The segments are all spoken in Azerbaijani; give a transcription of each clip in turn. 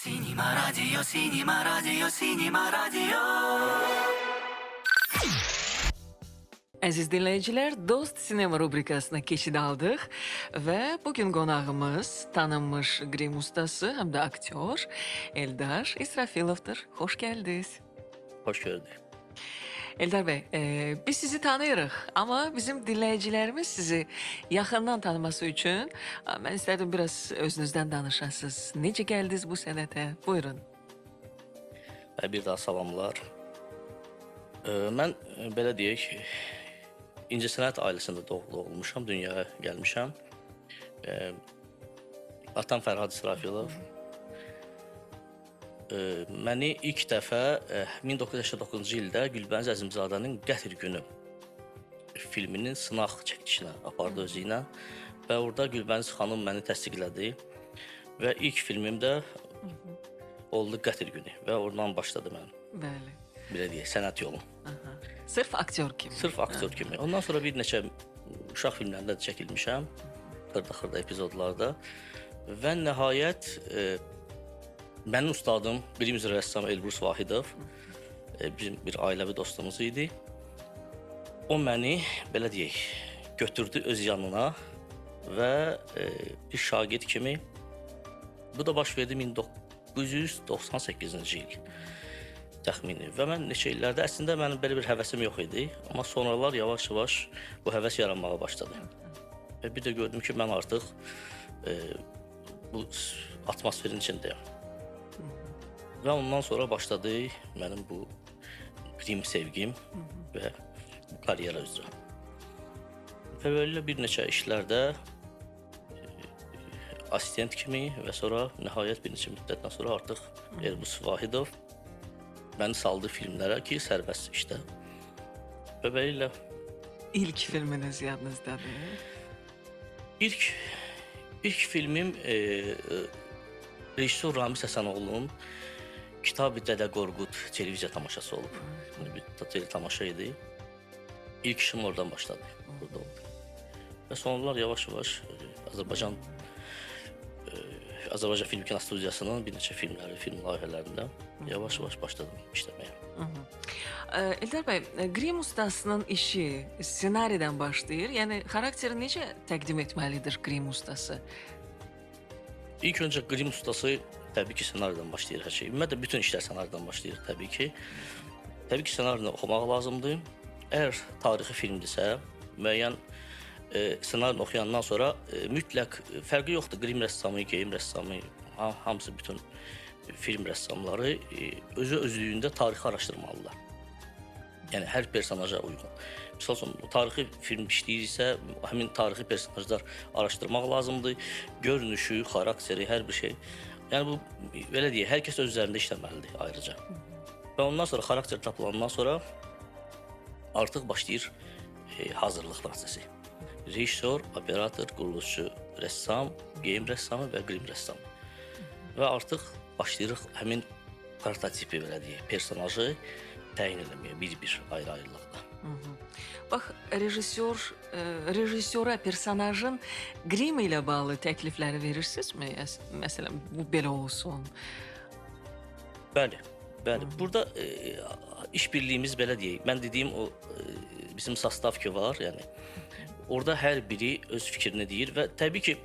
Cinema Radio, Cinema Radio, Cinema Radio. Əziz dinləyicilər, Dost Sinema rubrikasına keçid aldıq və bugün qonağımız tanınmış qrim ustası, həm də aktyor Eldar İsrafilovdur. Xoş gəldiniz. Hoş gördük. Eldar bəy, biz sizi tanıyırıq, amma bizim dinləyicilərimiz sizi yaxından tanıması üçün mən istərdim biraz özünüzdən danışasınız. Necə gəldiniz bu sənətə? Buyurun. Bir daha salamlar. Mən belə deyək, İncəsənət ailəsində doğulmuşam, dünyaya gəlmişəm. Atam Fərhad İsrafilov. Məni ilk dəfə 1989-cu ildə Gülbəniz Əzimzadənin Qətr Günü filminin sınaq çəkilişinə apardı özü ilə və orada Gülbəniz xanım məni təsdiqlədi və ilk filmim də oldu Qətr Günü və oradan başladı mənim. Bəli. Belə deyək, sənət yolum. Aha. Sırf aktyor kimi. Sırf aktyor kimi. Ondan sonra bir neçə uşaq filmlərində də çəkilmişəm. Xırda epizodlarda və nəhayət mənim ustadım, bilim üzrə rəssam Elbrus Vahidov, bizim bir ailəvi dostumuz idi. O məni, belə deyək, götürdü öz yanına və bir şagird kimi, bu da baş verdi 1998-ci il təxmini və mən neçə illərdə əslində mənim belə bir həvəsim yox idi, amma sonralar yavaş-yavaş bu həvəs yaranmağa başladı. Və bir də gördüm ki, mən artıq bu atmosferin içindəyəm. Və ondan sonra başladı mənim bu qrim sevgim və bu karyera üzrə. Və belə bir neçə işlərdə asistent kimi və sonra nəhayət bir neçə müddətdən sonra artıq Elbrus Vahidov məni saldı filmlərə ki, sərbəst işdə. Və belə İlk filminiz yadınızdadır? İlk filmim rejissor Ramiz Həsənoğlu'nun Kitab-ı Dədə Qorqud televiziya tamaşası olub. Bir tamaşa idi. İlk işim oradan başladı. Burada oldu. Və sonralar yavaş-yavaş Azərbaycan Film Kinostudiyasının bir neçə filmləri, film layihələrində yavaş-yavaş başladım işləməyə. Eldar bəy, qrim ustasının işi ssenaridən başlayır. Yəni xarakteri necə təqdim etməlidir qrim ustası? İlk öncə qrim ustası təbii ki, ssenaridən başlayır hər şey. Ümumiyyətlə bütün işlər ssenaridən başlayır təbii ki. Təbii ki, ssenarini oxumaq lazımdır. Əgər tarixi filmdirsə, müəyyən ssenarini oxuyandan sonra mütləq fərqi yoxdur. Qrim rəssamı, geyim rəssamı, hamısı bütün film rəssamları özlüyündə tarixi araşdırmalılar. Yəni hər personaja uyğun. Misal üçün, tarixi film işləyirsə, həmin tarixi personajlar araşdırmaq lazımdır. Görünüşü, xarakteri, hər bir şey. Yəni bu, belə deyək, hər kəs öz üzərində işləməlidir ayrıca. Və ondan sonra xarakter tapılandan sonra artıq başlayır hazırlıq prosesi. Rejissor, operator, quruluşçu, rəssam, geyim rəssamı və qrim rəssamı. Və artıq başlayırıq həmin prototipi, belə deyək, personajı təyin eləməyə bir-bir ayrı-ayrılıqda. Bax, rejissora personajın qrim ilə bağlı təklifləri verirsinizmi? Məsələn, bu belə olsun. Bəli. Burada işbirliyimiz belə deyək. Mən dediyim o bizim sastavki var, yəni orada hər biri öz fikrini deyir və təbii ki,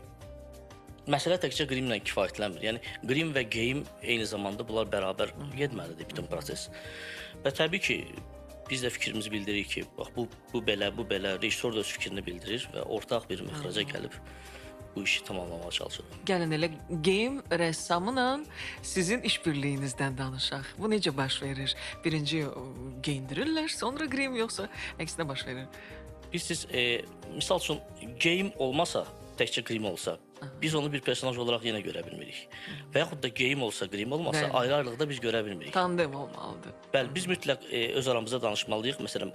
məsələ təkcə qrimlə kifayətlənmir. Yəni qrim və geyim eyni zamanda bunlar bərabər getməlidir bütün proses. Və təbii ki, biz də fikrimizi bildiririk ki, bax bu belə, rejissor da öz fikrini bildirir və ortaq bir məxrəcə gəlib bu işi tamamlamağa çalışır. Gəlin elə geyim rəssamıyla sizin işbirliyinizdən danışaq. Bu necə baş verir? Birinci geyindirirlər, sonra qrim, yoxsa əksinə baş verir? Bilirsiniz, misal üçün geyim olmasa, təkcə qrim olsa, biz onu bir personaj olaraq yenə görə bilmirik. Və yaxud da geyim olsa, qrim olmasa, ayrı-ayrılıqda biz görə bilmirik. Tandem olmalıdır. Bəli, biz mütləq öz aramızda danışmalıyıq. Məsələn,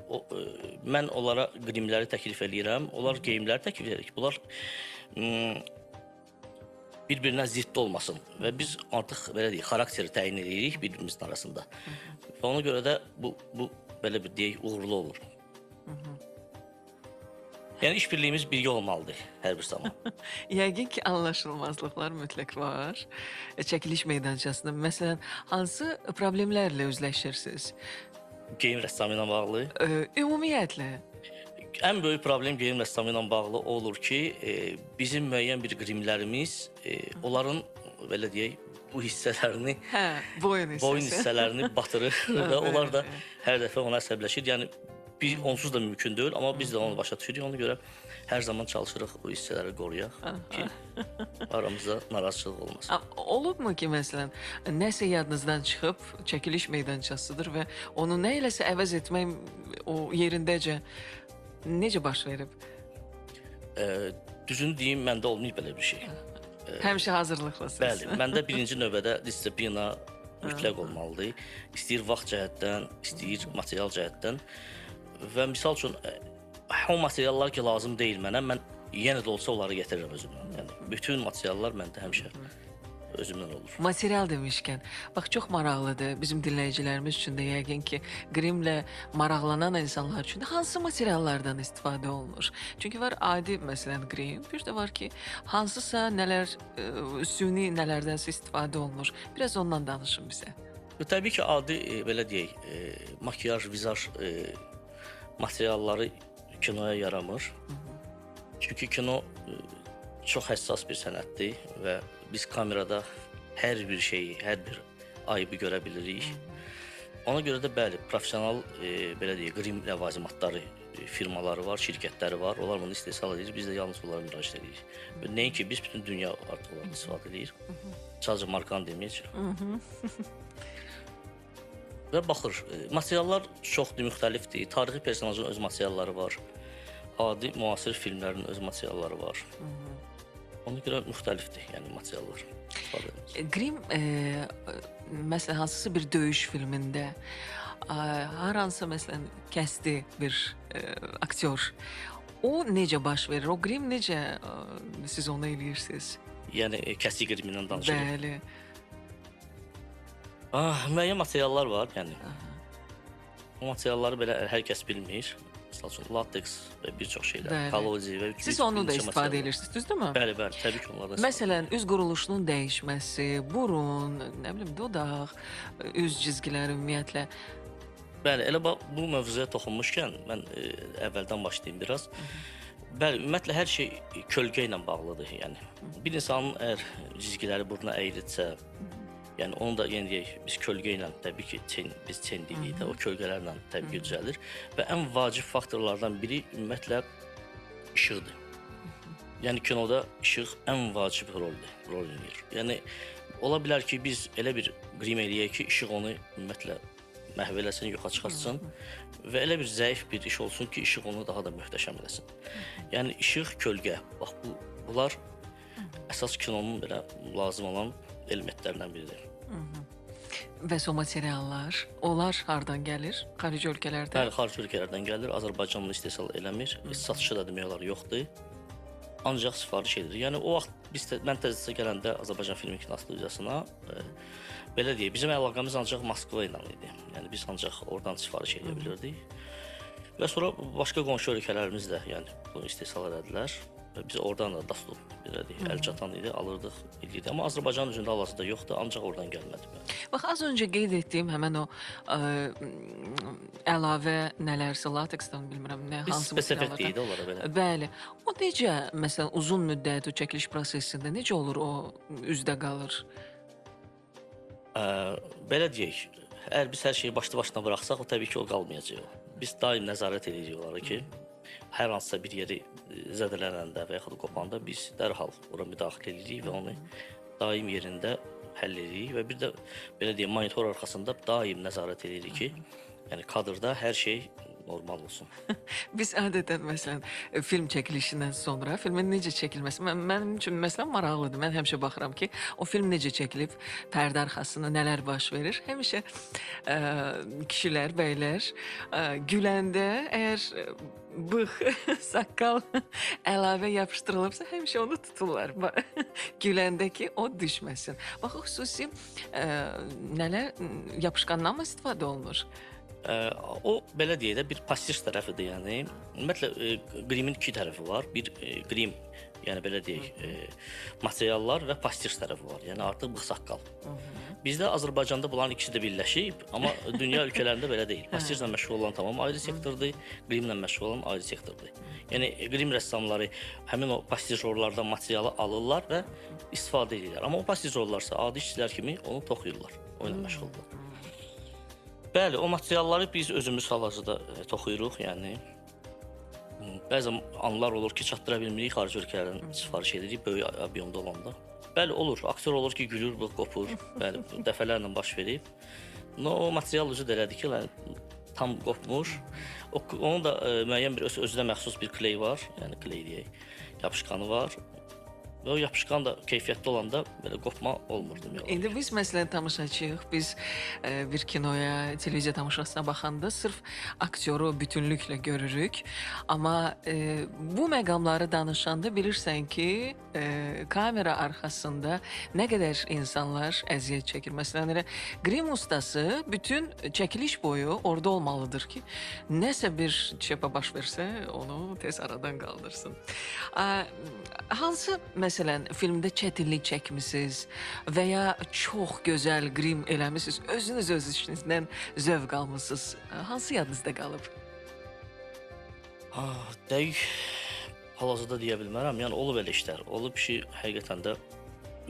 mən onlara qrimləri təklif eləyirəm, onlar geyimləri təklif edirik. Bunlar bir-birinə zidd olmasın və biz artıq, belə deyək, xarakteri təyin edirik bir-birimizin arasında. Və ona görə də bu belə bir deyək, uğurlu olur. Yəni işbirliyimiz birgə olmalıdır hər bir zaman. Yəqin ki, anlaşılmazlıqlar mütləq var. Çəkiliş meydançasında məsələn, hansı problemlərlə üzləşirsiniz? Geyim rəssamı ilə bağlı. Ümumiyyətlə. Ən böyük problem geyim rəssamı ilə bağlı olur ki, bizim müəyyən bir qrimlərimiz, onların belə deyək, bu hissələrini, Hə, boyun hissəsi. boyun hissələrini batırır və onlar da Bəli. hər dəfə ona əsəbləşir. Yəni bir onsuz da mümkün deyil, amma biz də onu başa düşürük. Ona görə hər zaman çalışırıq o hissələri qoruyaq ki, aramızda narazıçılıq olmasın. Olubmu ki, məsələn, nəsə yadınızdan çıxıb, çəkiliş meydançasıdır və onu nə eləsə əvəz etmək o yerindəcə necə baş verib? Düzünü deyim, məndə olmayıb belə bir şey. Həmişə hazırlıqlısınız. Bəli, məndə birinci növbədə disiplina mütləq olmalıdır. İstəyir vaxt cəhətdən, istəyir material cəhətdən. Və misal üçün, o materiallar ki, lazım deyil mənə, mən yenə də olsa onları gətirirəm özümdən. Yəni, bütün materiallar məndə həmişə özümdən olur. Material demişkən, bax çox maraqlıdır. Bizim dinləyicilərimiz üçün də yəqin ki, qrimlə maraqlanan insanlar üçün də hansı materiallardan istifadə olunur? Çünki var adi məsələn qrim, bir də var ki, hansısa nələr süni nələrdənsə istifadə olunur. Biraz ondan danışın bizə. Təbii ki, adi belə deyək, makiyaj, vizaj materialları kinoya yaramır. Çünki kino çox həssas bir sənətdir və biz kamerada hər bir şeyi, hər bir ayıbı görə bilirik. Ona görə də bəli, professional belə deyək, qrim ləvazimatları firmaları var, şirkətləri var. Onlar bunu istehsal edir. Biz də yalnız onlara müraciət edirik. Nəinki biz bütün dünya artıq onlardan istifadə edirik. Sadəcə markanı deməyəcək. Və baxır, materiallar çoxdur, müxtəlifdir. Tarixi personajın öz materialları var. Adi müasir filmlərin öz materialları var. Ona görə müxtəlifdir, yəni materiallar. Qrim, məsələn, hansısa bir döyüş filmində hər hansı məsələn kəsdi bir aktyor. O necə baş verir? O qrim necə siz onu eləyirsiniz? Yəni kəsik qrimindən danışırıq. Bəli. Müəyyən materiallar var, yəni. O materialları belə hər kəs bilmir. Məsəl üçün lateks və bir çox şeylər, kalodi və siz onu da istifadə edirsiniz, düzdürmü? Bəli, bəli, təbii ki, onlardan. Məsələn, üz quruluşunun dəyişməsi, burun, nə bilim, dodaq, üz cizgiləri ümumiyyətlə. Bəli, elə bu mövzuya toxunmuşkən mən əvvəldən başlayım biraz. Bəli, ümumiyyətlə hər şey kölgə ilə bağlıdır, yəni. Bir insanın əgər cizgiləri buruna əyilirsə, yəni onu da yenə deyək, biz kölgə ilə təbii ki, biz çen deyirik də, o kölgələrlə təbii ki, düzəlir və ən vacib faktorlardan biri ümumiyyətlə işıqdır. Yəni kinoda işıq ən vacib rol oynayır. Yəni ola bilər ki, biz elə bir qrim eləyək ki, işıq onu ümumiyyətlə məhv eləsin, yoxa çıxartsın və elə bir zəif bir iş olsun ki, işıq onu daha da möhtəşəm eləsin. Yəni işıq, kölgə, bax bunlar əsas kinonun belə lazım olan elementlərindən biridir. Bəs o materiallar, onlar hardan gəlir? Xarici ölkələrdən? Bəli, xarici ölkələrdən gəlir. Azərbaycanla istehsal eləmir. Satışı da demək olar yoxdur. Ancaq sifariş edilir. Yəni o vaxt mən təzəcə gələndə Azərbaycan Film Kinostudiyasına belə deyək, bizim əlaqəmiz ancaq Moskva ilə idi. Yəni biz ancaq oradan sifariş edə bilirdik. Və sonra başqa qonşu ölkələrimiz də yəni bunu istehsal elədilər. Və biz oradan da dastur belə deyək, əl çatan idi, alırdıq, edirdik. Amma Azərbaycan üzündə hal-hazırda yoxdur, ancaq oradan gəlmədi. Bax, az öncə qeyd etdiyim həmən o əlavə nələrsə, lateksdən bilmirəm nə, hansı spesifik deyildi onlara belə. Bəli. O necə, məsələn, uzun müddət o çəkiliş prosesində necə olur o üzdə qalır? Belə deyək, əgər biz hər şeyi başlı-başına buraxsaq, o təbii ki, o qalmayacaq. Biz daim nəzarət edirik onları ki, hər hansısa bir yeri zədələnəndə və yaxud qopanda biz dərhal ora müdaxilə edirik və onu daim yerində həll edirik və bir də belə deyək, monitor arxasında daim nəzarət edirik ki, yəni kadrda hər şey normal olsun. Biz adətən məsələn film çəkilişindən sonra filmin necə çəkilməsi mənim üçün məsələn maraqlıdır. Mən həmişə baxıram ki, o film necə çəkilib, pərdə arxasında nələr baş verir. Həmişə kişilər, bəylər güləndə əgər bığ, saqqal əlavə yapışdırılıbsa həmişə onu tuturlar. Güləndə ki, o düşməsin. Bax, xüsusi nələr yapışqandan mı istifadə olunur? O belə deyək də bir pasiv tərəfidir, yəni. Ümumiyyətlə qrimin iki tərəfi var. Bir qrim, yəni belə deyək, materiallar və pasiv tərəfi var. Yəni artıq bığ-saqqal. Bizdə Azərbaycanda bunların ikisi də birləşib, amma dünya ölkələrində belə deyil. Pastivlə məşğul olan tamam ayrı sektordur, qrimlə məşğul olan ayrı sektordur. Yəni qrim rəssamları həmin o pastiv rollardan materialı alırlar və istifadə edirlər. Amma o pastiv rollarsa adi işçilər kimi onu toxuyurlar, o ilə məşğuldurlar. Bəli, o materialları biz özümüz hal-hazırda toxuyuruq, yəni bəzən anlar olur ki, çatdıra bilmirik, xarici ölkələrdən sifariş edirik böyük obyomda olanda. Bəli, olur. Aktyor olur ki, gülür, bığ qopur. Bəli, dəfələrlə baş verib. O material üzü də elədir ki, tam qopmur. Onun da müəyyən bir özünə məxsus bir kley var. Yəni kley deyək, yapışqanı var. Və o yapışqan da keyfiyyətli olanda belə qopma olmur demək olar. İndi biz məsələn tamaşaçıyıq. Biz bir kinoya, televiziya tamaşasına baxanda sırf aktyoru bütünlüklə görürük. Amma bu məqamları danışanda bilirsən ki, kamera arxasında nə qədər insanlar əziyyət çəkir. Məsələn, elə qrim ustası bütün çəkiliş boyu orada olmalıdır ki, nəsə bir çəpə baş versə, onu tez aradan qaldırsın. Hansı məsələn filmdə çətinlik çəkmisiniz və ya çox gözəl qrim eləmisiniz, özünüz öz işinizdən zövq almısınız? Hansı yadınızda qalıb? Dəqiq hal-hazırda deyə bilmərəm. Yəni olub elə işlər. Olub ki, həqiqətən də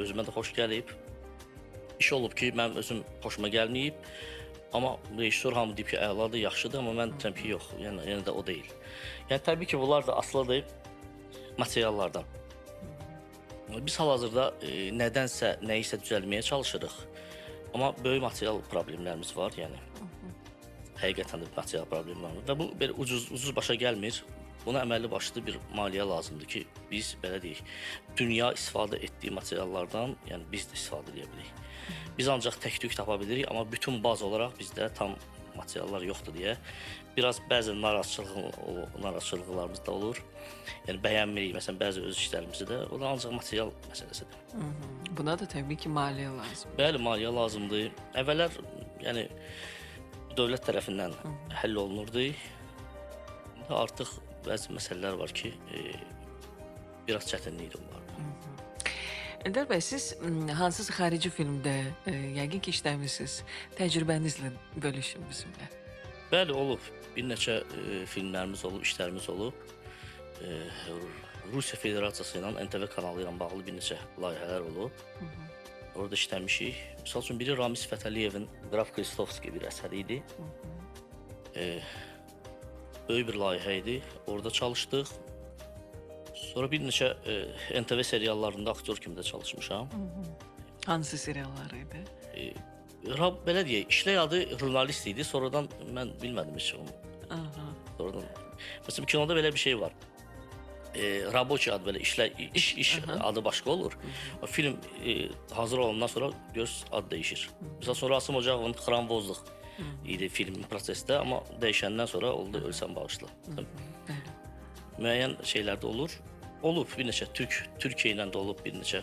özümə də xoş gəlib. İş olub ki, mənim özüm xoşuma gəlməyib. Amma rejissor hamı deyib ki, əladır, yaxşıdır, amma mən deyirəm ki, yox, yəni də o deyil. Yəni təbii ki, bunlar da asılıdır materiallardan. Biz hal-hazırda nədənsə, nəyisə düzəlməyə çalışırıq. Amma böyük material problemlərimiz var, yəni. Həqiqətən də material problemlərimiz var. Və bu belə ucuz başa gəlmir. Buna əməlli başlı bir maliyyə lazımdır ki, biz belə deyək, dünya istifadə etdiyi materiallardan, yəni biz də istifadə edə bilirik. Biz ancaq tək-tük tapa bilirik, amma bütün baz olaraq bizdə tam materiallar yoxdur deyə biraz bəzən narazıçılıqlarımız da olur. Yəni bəyənmirik, məsələn, bəzi öz işlərimizi də. O da ancaq material məsələsidir. Buna da təbii ki, maliyyə lazım. Bəli, maliyyə lazımdır. Əvvəllər, yəni dövlət tərəfindən həll olunurdu. İndi artıq bəzi məsələlər var ki, biraz çətinlikdir onlar. Eldar bəy, siz hansısa xarici filmdə yəqin ki, işləmisiniz. Təcrübənizlə bölüşün bizimlə. Bəli, olub. Bir neçə filmlərimiz olub, işlərimiz olub. Rusiya Federasiyası ilə NTV kanalı ilə bağlı bir neçə layihələr olub. Orada işləmişik. Misal üçün, biri Ramiz Fətəliyevin Qraf Kristovski bir əsəri idi. Böyük bir layihə idi. Orada çalışdıq. Sonra bir neçə NTV seriallarında aktyor kimi də çalışmışam. Hansı seriallar idi? Belə deyək, işlək adı jurnalist idi. Sonradan mən bilmədim heç onu. Sonradan. Məsələn, kinoda belə bir şey var. Rabochi adı belə, iş adı başqa olur. Film hazır olandan sonra göz adı dəyişir. Məsələn, sonra Asım Ocağovun Xramvozluq idi film prosesdə, amma dəyişəndən sonra oldu Ölsən Bağışla. Müəyyən şeylər də olur. Olub bir neçə Türkiyə ilə də olub bir neçə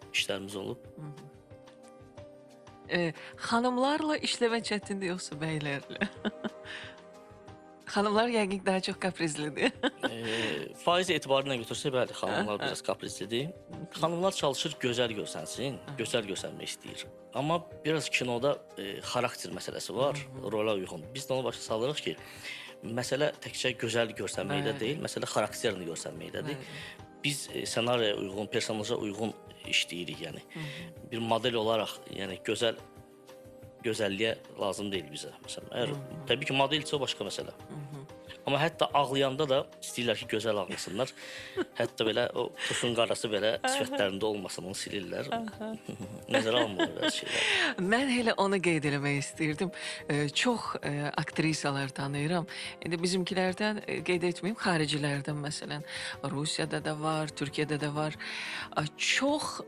işlərimiz olub. Xanımlarla işləmə çətindir yoxsa bəylərlə? Xanımlar yəqin daha çox kaprizlidir. Faiz etibarı ilə götürsək, bəli, xanımlar biraz kaprizlidir. Xanımlar çalışır gözəl görsənsin, gözəl görsənmək istəyir. Amma biraz kinoda xarakter məsələsi var, rola uyğun. Biz də onu başa salırıq ki, məsələ təkcə gözəl görsənməkdə deyil, məsələ xarakterini görsənməkdədir. Biz ssenariyə uyğun, personaja uyğun işləyirik, yəni. Bir model olaraq, yəni gözəlliyə lazım deyil bizə. Məsələn, təbii ki, modelsə o başqa məsələ. Amma hətta ağlayanda da istəyirlər ki, gözəl ağlasınlar. Hətta belə o tufun qarası belə sifətlərində olmasın, onu silirlər. Nəzərə almırlar bəzi şeylər. Mən elə onu qeyd eləmək istəyirdim. Çox aktrisalar tanıyıram. İndi bizimkilərdən qeyd etməyim, xaricilərdən məsələn. Rusiyada da var, Türkiyədə də var. Çox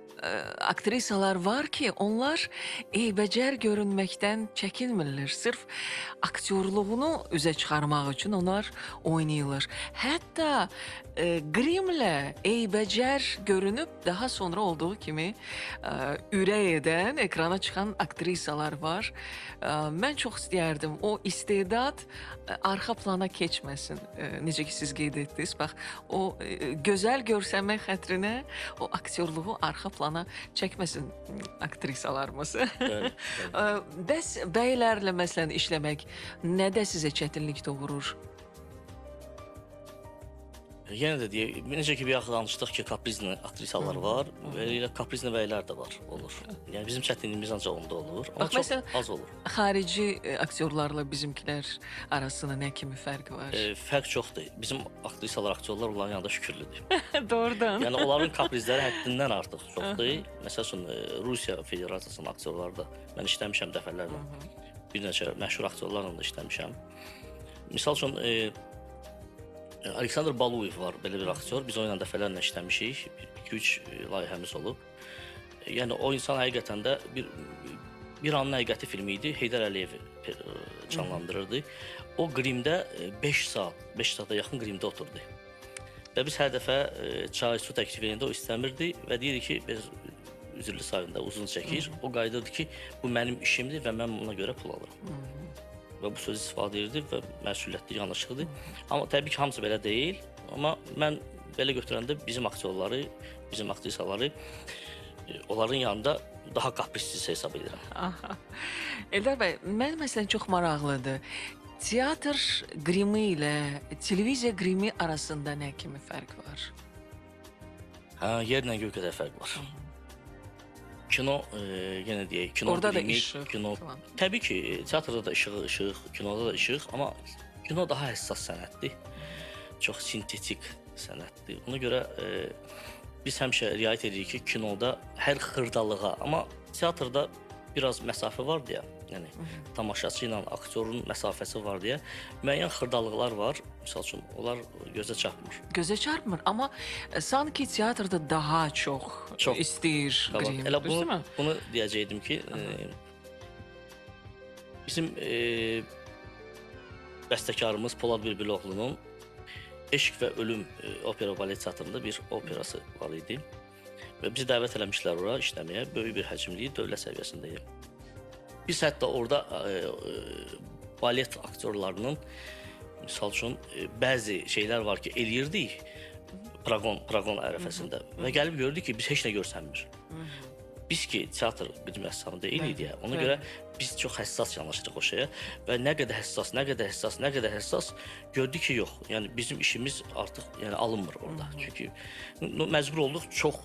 aktrisalar var ki, onlar eybəcər görünməkdən çəkinmirlər. Sırf aktyorluğunu üzə çıxarmaq üçün onlar oynayırlar. Hətta grimlə eybəcər görünüb daha sonra olduğu kimi ürək edən, ekrana çıxan aktrisalar var. Mən çox istəyərdim o istedad arxa plana keçməsin. Necə ki siz qeyd etdiniz. Bax, o gözəl görsənmək xətrinə o aktyorluğu arxa plana çəkməsin aktrisalarımız. Bəli, bəli. Bəs bəylərlə məsələn işləmək nədə sizə çətinlik doğurur? Yenə də deyək, necə ki bir yaxın danışdıq ki, kaprizli aktrisalar var və elə kaprizli bəylər də var, olur. Yəni bizim çətinliyimiz ancaq onda olur, amma Bax, çox məsələn, az olur. Xarici aktyorlarla bizimkilər arasında nə kimi fərq var? Fərq çoxdur. Bizim aktrisalar, aktyorlar onların yanında şükürlüdür. Doğrudan. Yəni onların kaprizləri həddindən artıq çoxdur. Məsəl üçün Rusiya Federasiyasının aktyorları da mən işləmişəm dəfələrlə. Bir neçə məşhur aktyorlarla da işləmişəm. Misal üçün Aleksandr Baluyev var, belə bir aktyor. Biz onunla dəfələrlə işləmişik. 2-3 layihəmiz olub. Yəni o insan həqiqətən də bir anın həqiqəti filmi idi. Heydər Əliyev canlandırırdı. O qrimdə 5 saata yaxın qrimdə oturdu. Və biz hər dəfə çay, su təklif edəndə o istəmirdi və deyirdi ki, biz üzrlü sayında uzun çəkir. O qayıdırdı ki, bu mənim işimdir və mən buna görə pul alıram. Və bu sözü istifadə edirdi və məsuliyyətli yanaşıqdır. Amma təbii ki, hamısı belə deyil. Amma mən belə götürəndə bizim aktyorları, bizim aktrisaları onların yanında daha kaprizsiz hesab edirəm. Aha. Eldar bəy, mən məsələn çox maraqlıdır. Teatr qrimi ilə televiziya qrimi arasında nə kimi fərq var? Yerlə göy qədər fərq var. Kino, yenə deyək, kino Orada da qrimi, işıq kino. falan. Təbii ki, teatrda da işıq, kinoda da işıq, amma kino daha həssas sənətdir. Çox sintetik sənətdir. Ona görə biz həmişə riayət edirik ki, kinoda hər xırdalığa, amma teatrda biraz məsafə var deyə, yəni tamaşaçı ilə aktyorun məsafəsi var deyə müəyyən xırdalıqlar var. Məsəl üçün onlar gözə çarpmır. Gözə çarpmır, amma sanki teatrda daha çox istəyir qrim. Elə bunu deyəcəydim ki, bizim bəstəkarımız Polad Bülbüloğlu'nun Eşq və Ölüm opera balet teatrında bir operası var idi. Və bizi dəvət eləmişlər ora işləməyə. Böyük bir həcmli dövlət səviyyəsində idi. Biz hətta orada balet aktyorlarının misal üçün bəzi şeylər var ki, eləyirdik proqon ərəfəsində və gəlib gördük ki, biz heç nə görsənmir. Biz ki, teatr qrim rəssamı deyilik deyə, ona görə biz çox həssas yanaşırıq o şeyə və nə qədər həssas gördük ki, yox. Yəni bizim işimiz artıq alınmır orada. Çünki məcbur olduq çox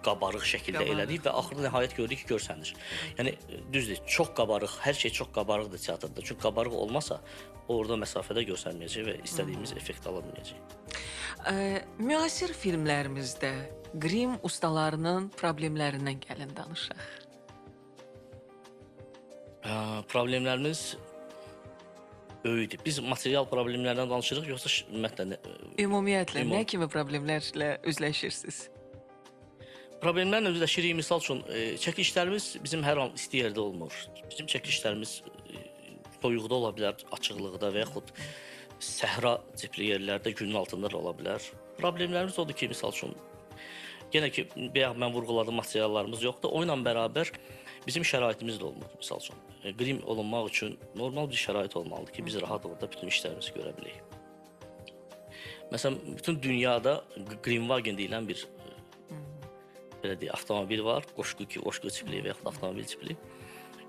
qabarıq şəkildə elədik və axırda nəhayət gördük ki, görsənir. Yəni düzdür, çox qabarıq, hər şey çox qabarıqdır teatrda. Çünki qabarıq olmasa orada məsafədə görsənməyəcək və istədiyimiz effekt alınmayacaq. Müasir filmlərimizdə qrim ustalarının problemlərindən gəlin danışaq. Problemlərimiz böyükdür. Biz material problemlərdən danışırıq, yoxsa ümumiyyətlə? Ümumiyyətlə, nə kimi problemlərlə üzləşirsiniz? Problemlərlə üzləşirik. Misal üçün, çəkilişlərimiz bizim hər an isti yerdə olmur. Bizim çəkilişlərimiz soyuqda ola bilər, açıqlıqda və yaxud səhra tipli yerlərdə günün altında da ola bilər. Problemlərimiz odur ki, misal üçün, yenə ki, mən vurğuladım, materiallarımız yoxdur. O ilə bərabər bizim şəraitimiz də olmur, misal üçün. Qrim olunmaq üçün normal bir şərait olmalıdır ki, biz rahat orada bütün işlərimizi görə biləyik. Məsələn, bütün dünyada Grimwagen deyilən bir belə deyək, avtomobil var, qoşqu tipli və yaxud avtomobil tipli.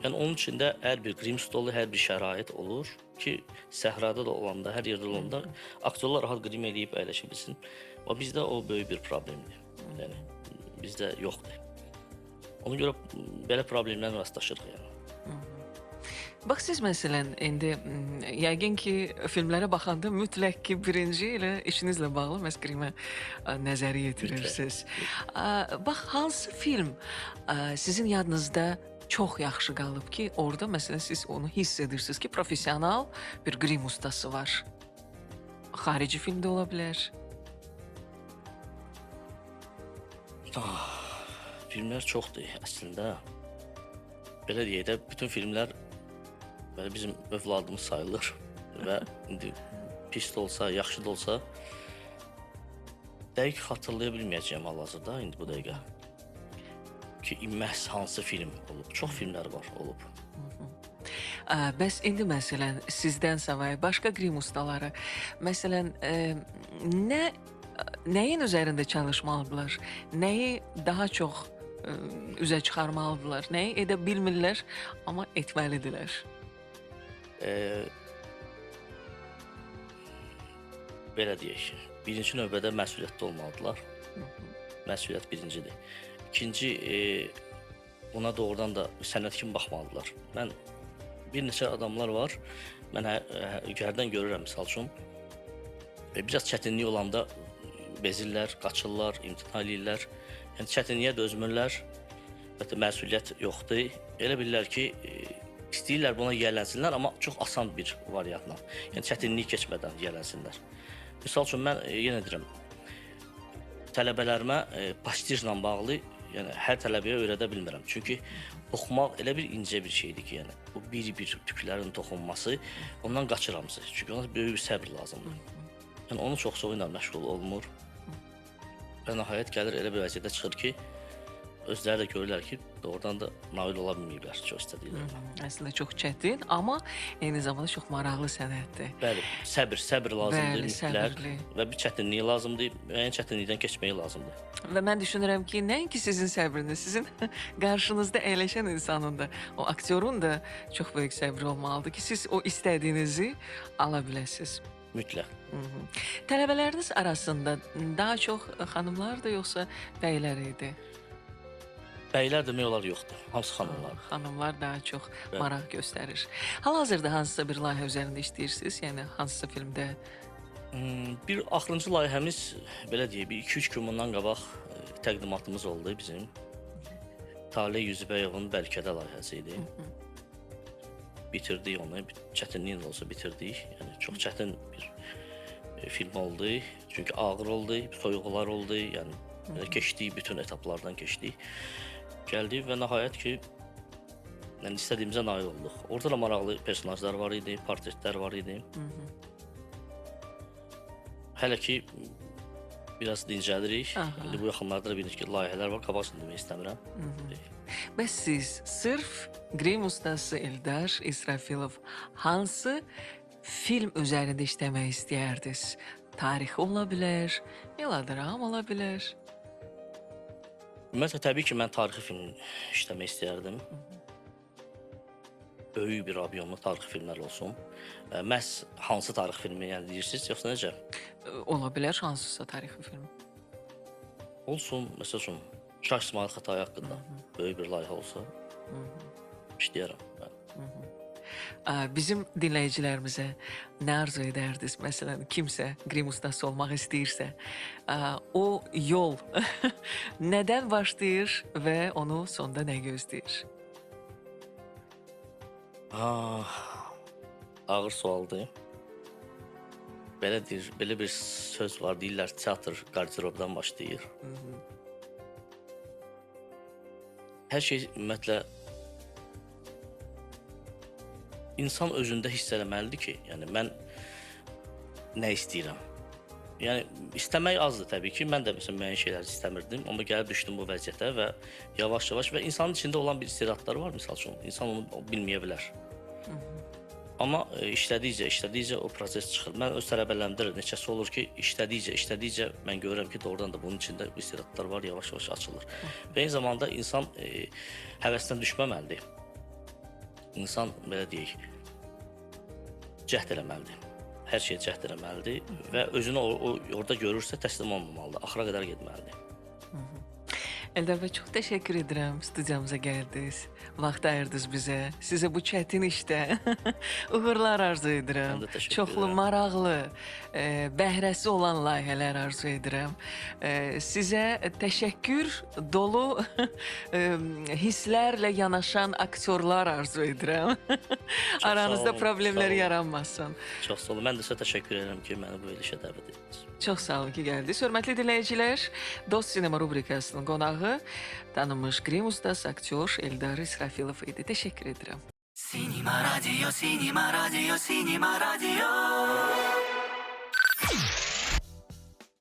Yəni onun içində hər bir qrim stolu, hər bir şərait olur ki, səhrada da olanda, hər yerdə olanda aktyorlar rahat qrim edib əyləşə bilsin. Amma bizdə o böyük bir problemdir. Yəni bizdə yoxdur. Ona görə belə problemlərlə rastlaşırıq yəni. Bax siz məsələn indi yəqin ki filmlərə baxanda mütləq ki birinci ilə işinizlə bağlı məhz qrimə nəzər yetirirsiniz. Bax hansı film sizin yadınızda çox yaxşı qalıb ki, orada məsələn siz onu hiss edirsiniz ki, professional bir qrim ustası var. Xarici filmdə ola bilər. Filmlər çoxdur əslində. Belə deyək də, bütün filmlər bizim övladımız sayılır və indi pis də olsa, yaxşı da olsa, dəqiq xatırlaya bilməyəcəyəm hal-hazırda indi bu dəqiqə. Ki, məhz hansı film olub. Çox filmlər var, olub. Bəs indi məsələn sizdən savayı başqa grim ustaları məsələn nəyin üzərində çalışmalıdırlar? Nəyi daha çox üzə çıxarmalıdırlar? Nəyi edə bilmirlər, amma etməlidirlər? Belə deyək, birinci növbədə məsuliyyətli olmalıdırlar. Məsuliyyət birincidir. İkinci, buna doğrudan da sənət kimi baxmalıdırlar. Mən bir neçə adamlar var, mən hərdən görürəm misal üçün. Biraz çətinlik olanda bezirlər, qaçırlar, imtina edirlər. Yəni çətinliyə dözmürlər, hətta məsuliyyət yoxdur. Elə bilirlər ki, istəyirlər buna yiyələnsinlər, amma çox asan bir variantla. Yəni çətinlik keçmədən yiyələnsinlər. Misal üçün mən yenə deyirəm, tələbələrimə prestijlə bağlı, yəni hər tələbəyə öyrədə bilmirəm. Çünki oxumaq elə bir incə bir şeydir ki, yəni bu bir-bir tüklərin toxunması, ondan qaçır hamısı. Çünki ona böyük bir səbr lazımdır. Yəni onun çox-çoxu ilə məşğul olunmur. Və nəhayət gəlir elə bir vəziyyətə çıxır ki, özləri də görürlər ki, doğrudan da nail ola bilməyiblər çox istədiklərinə. Əslində çox çətin, amma eyni zamanda çox maraqlı sənətdir. Bəli, səbr lazımdır, Bəli, mütləq səbirli. və bir çətinlik lazımdır, müəyyən çətinlikdən keçmək lazımdır. Və mən düşünürəm ki, nəinki sizin səbriniz, sizin qarşınızda əyləşən insanın da, o aktyorun da çox böyük səbri olmalıdır ki, siz o istədiyinizi ala biləsiniz. Mütləq. Tələbələriniz arasında daha çox xanımlar da yoxsa bəylər idi? Bəylər demək olar yoxdur, hamısı xanımlar. Xanımlar daha çox maraq göstərir. Hal-hazırda hansısa bir layihə üzərində işləyirsiniz? Yəni hansısa filmdə? Bir axırıncı layihəmiz, belə deyək, bir 2-3 gün bundan qabaq təqdimatımız oldu bizim. Taleh Yüzbəyovun Bəlkədə layihəsi idi. Bitirdik onu, çətinliklə olsa bitirdik. Yəni çox çətin bir film oldu. Çünki ağır oldu, soyuqlar oldu. Yəni keçdik, bütün etaplardan keçdik. Gəldik və nəhayət ki, yəni istədiyimizə nail olduq. Orada da maraqlı personajlar var idi, portretlər var idi. Hələ ki, biraz dincəlirik. İndi bu yaxınlarda da bir neçə layihələr var, qabaqsın demək istəmirəm. Bəs siz sırf grim ustası Eldar İsrafilov hansı film üzərində işləmək istəyərdiniz? Tarixi ola bilər, melodram ola bilər. Ümumiyyətlə, təbii ki, mən tarixi film işləmək istəyərdim. Böyük bir obyumlu tarixi filmlər olsun. Məhz hansı tarixi filmi yəni deyirsiniz, yoxsa necə? Ola bilər hansısa tarixi film. Olsun, məsəl üçün, Şah İsmail Xətai haqqında böyük bir layihə olsa, işləyərəm. Bizim dinləyicilərimizə nə arzu edərdiniz? Məsələn, kimsə grim ustası olmaq istəyirsə, o yol nədən başlayır və onu sonda nə gözləyir? Ağır sualdır. Belə bir söz var, deyirlər, teatr qarderobdan başlayır. Hər şey ümumiyyətlə insan özündə hiss eləməlidir ki, yəni mən nə istəyirəm. Yəni istəmək azdır təbii ki. Mən də məsələn müəyyən şeyləri istəmirdim, amma gəlib düşdüm bu vəziyyətə və yavaş-yavaş və insanın içində olan bir istedadları var misal üçün. İnsan onu bilməyə bilər. Amma işlədikcə o proses çıxır. Mən öz tələbələrimdə neçəsi olur ki, işlədikcə mən görürəm ki, doğrudan da bunun içində bu istedadlar var, yavaş-yavaş açılır. Və eyni zamanda insan həvəsdən düşməməlidir. İnsan, belə deyək, cəhd eləməlidir. Hər şeyə cəhd eləməlidir və özünü orada görürsə təslim olmamalıdır, axıra qədər getməlidir. Eldar bəy, çox təşəkkür edirəm studiyamıza gəldiniz, vaxt ayırdınız bizə. Sizə bu çətin işdə uğurlar arzu edirəm. Mən də təşəkkür Çoxlu edirəm. maraqlı, bəhrəsi olan layihələr arzu edirəm. Sizə təşəkkür dolu hisslərlə yanaşan aktyorlar arzu edirəm. sağ Aranızda olun, problemlər sağ olun. yaranmasın. Çox sağ olun. Mən də sizə təşəkkür edirəm ki, məni bu verilişə dəvət etdiniz. Çox sağ olun ki gəldiniz. Hörmətli dinləyicilər, Dost Sinema rubrikasının qonağı tanınmış grim ustası aktyor Eldar İsrafilov idi. Təşəkkür edirəm. Cinema Radio, Cinema Radio, Cinema Radio.